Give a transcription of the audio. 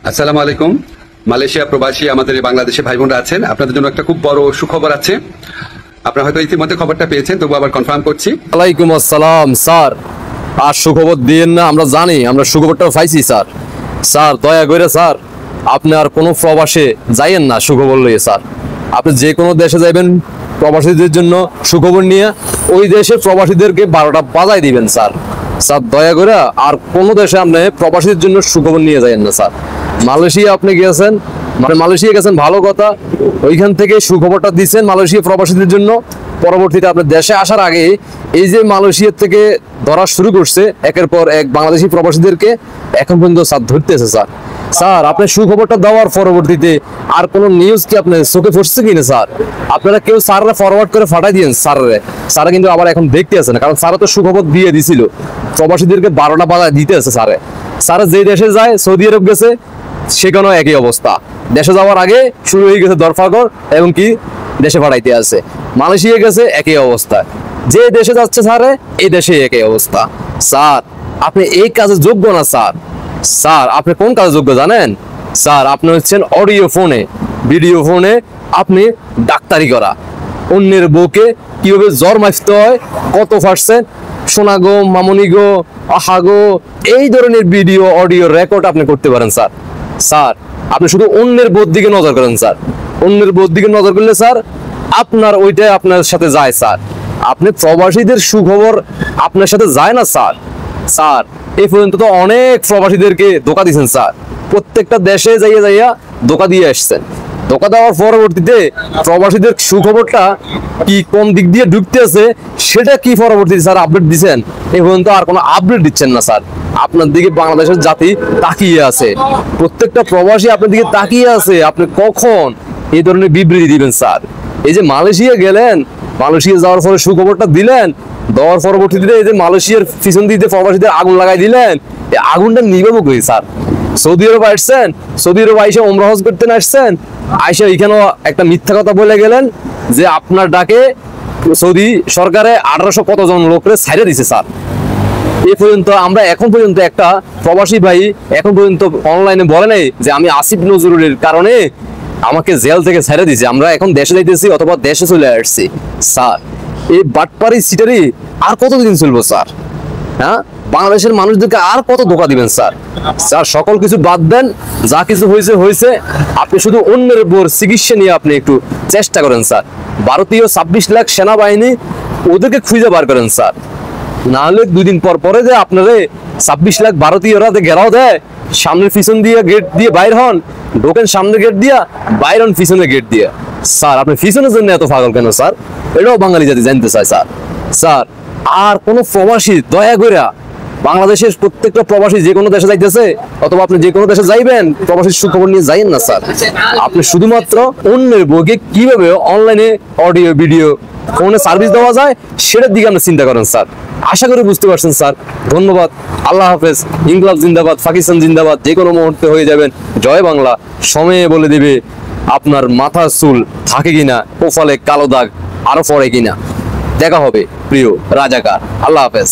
আসসালামু আলাইকুম। মালয়েশিয়া প্রবাসী আমাদের বাংলাদেশে ভাই বোনরা আছেন, আপনাদের জন্য একটা খুব বড় সুখবর আছে। আপনারা হয়তো ইতিমধ্যে খবরটা পেয়েছেন, তবু আবার কনফার্ম করছি। ওয়ালাইকুম আসসালাম স্যার, আর সুখবর দিয়েন না, আমরা জানি, আমরা সুখবরটা পাইছি স্যার। স্যার দয়া করে স্যার, আপনি আর কোনো প্রবাসে যাইয়েন না সুখবর লইয়ে স্যার। আপনি যে কোনো দেশে যাইবেন প্রবাসীদের জন্য সুখবর নিয়ে, ওই দেশে প্রবাসীদেরকে 12টা বাজাই দিবেন স্যার। স্যার দয়া করে আর কোনো দেশে আপনি প্রবাসীদের জন্য সুখবর নিয়ে যাইয়েন না স্যার। মালয়েশিয়া আপনি গিয়েছেন, মানে মালয়েশিয়া গেছেন ভালো কথা, ওইখান থেকে সুখবরটা দিচ্ছেন মালয়েশিয়া প্রবাসীদের জন্য। পরবর্তীতে আপনার দেশে আসার আগে এই যে মালয়েশিয়া থেকে ধরা শুরু করছে একের পর এক বাংলাদেশি প্রবাসীদেরকে, এখন পর্যন্ত স্যার ধরতেছে স্যার। স্যার আপনি সুখবরটা দেওয়ার পরবর্তীতে আর কোনো নিউজ কি আপনার চোখে পড়ছে কিনা স্যার? আপনারা কেউ স্যাররা ফরওয়ার্ড করে ফাটাই দিয়েন স্যাররে, স্যারা কিন্তু আবার এখন দেখতে আছে না, কারণ স্যারা তো সুখবর দিয়ে দিছিল প্রবাসীদেরকে 12টা বাজায় দিতে আছে স্যারে। স্যারা যে দেশে যায়, সৌদি আরব গেছে, সেখানেও একই অবস্থা। দেশে যাওয়ার আগে শুরু হয়ে গেছে দরফাকর এবং কি দেশে পাঠাইতে আছে। মালয়েশিয়া গেছে একই অবস্থা, যে দেশে যাচ্ছে স্যারে এই দেশে একই অবস্থা। স্যার আপনি এই কাজে যোগ্য না স্যার। স্যার আপনি কোন কাজে যোগ্য জানেন? স্যার আপনি হচ্ছেন অডিও ফোনে, ভিডিও ফোনে আপনি ডাক্তারি করা, অন্যের বউকে কিভাবে জ্বর মাপতে হয়, কত পার্সেন্ট, সোনা গো, মামনি গো, আহা গো, এই ধরনের ভিডিও অডিও রেকর্ড আপনি করতে পারেন স্যার। স্যার আপনি শুধু অন্যের বোধ দিকে নজর করেন স্যার। অন্যের বোধ দিকে নজর করলে স্যার আপনার ওইটাই আপনার সাথে যায় স্যার। আপনি প্রবাসীদের সুখবর আপনার সাথে যায় না স্যার। স্যার এই পর্যন্ত তো অনেক প্রবাসীদেরকে ধোঁকা দিয়েছেন স্যার, প্রত্যেকটা দেশে যাইয়া যাইয়া ধোঁকা দিয়ে আসছেন। ধোঁকা দেওয়ার পরবর্তীতে প্রবাসীদের সুখবরটা কি কোন দিক দিয়ে ঢুকতে আছে সেটা কি পরবর্তীতে স্যার আপডেট দিচ্ছেন? এই পর্যন্ত আর কোনো আপডেট দিচ্ছেন না স্যার। আপনার দিকে বাংলাদেশের জাতি তাকিয়ে আছে, প্রত্যেকটা প্রবাসী আপনার দিকে তাকিয়ে আছে, আপনি কখন এই ধরনের বিবৃতি দিবেন স্যার? এই যে মালয়েশিয়া গেলেন, মালয়েশিয়া যাওয়ার পরে সুখবরটা দিলেন, দেওয়ার পরবর্তীতে এই যে মালয়েশিয়ার পিছন দিতে প্রবাসীদের আগুন লাগাই দিলেন, এই আগুনটা নিভাবো কই স্যার? সৌদি আরব আসছেন, সৌদি আরব আইসা উমরা হজ করতে আসছেন, আইসা এখানেও একটা মিথ্যা কথা বলে গেলেন যে আপনার ডাকে সৌদি সরকারে 1800 কতজন লোকরে ছাইড়ে দিছে স্যার। এ পর্যন্ত আমরা এখন পর্যন্ত একটা প্রবাসী ভাই এখন পর্যন্ত অনলাইনে বলে নাই যে আমি আসিফ নজরুলের কারণে আমাকে জেল থেকে ছেড়ে দিছে, আমরা এখন দেশে যাইতেছি অথবা দেশে চলে আসছি। স্যার এই বাটপারি সিটারি আর কতদিন চলবো স্যার? হ্যাঁ, বাংলাদেশের মানুষদেরকে আর কত ধোঁকা দিবেন স্যার? স্যার সকল কিছু বাদ দেন, যা কিছু হয়েছে হয়েছে, আপনি শুধু অন্যের উপর চিকিৎসা নিয়ে আপনি একটু চেষ্টা করেন স্যার। ভারতীয় 26 লাখ সেনাবাহিনী, ওদেরকে খুঁজে বার করেন স্যার। না হলে 2 দিন পর পরে যে আপনারে 26 লাখ ভারতীয়রা ঘেরাও দেয়, সামনের পিছন দিয়ে গেট দিয়ে বাইর হন, ঢোকেন সামনের গেট দিয়া, বাইর হন পিছনের গেট দিয়ে। স্যার আপনি পিছনের জন্য এত পাগল কেন স্যার? এটাও বাঙালি জাতি জানতে চায় স্যার। স্যার আর কোন প্রবাসী দয়া করে, বাংলাদেশের প্রত্যেকটা প্রবাসী যে কোনো দেশে যাইতেছে অথবা আপনি যে কোনো দেশে যাইবেন, প্রবাসীর সুখবর নিয়ে যাইয়েন না স্যার। আপনি শুধুমাত্র অন্যের বইকে কিভাবে অনলাইনে অডিও ভিডিও ফোনে সার্ভিস দেওয়া যায় সেটার দিকে আপনি চিন্তা করেন স্যার। আশা করি বুঝতে পারছেন স্যার। ধন্যবাদ, আল্লাহ হাফেজ, ইনকলাব জিন্দাবাদ, পাকিস্তান জিন্দাবাদ। যে কোনো মুহূর্তে হয়ে যাবেন জয় বাংলা। সময়ে বলে দিবে আপনার মাথার চুল থাকে কিনা, কপালে কালো দাগ আরো পড়ে কিনা। দেখা হবে প্রিয় রাজাকার। আল্লাহ হাফেজ।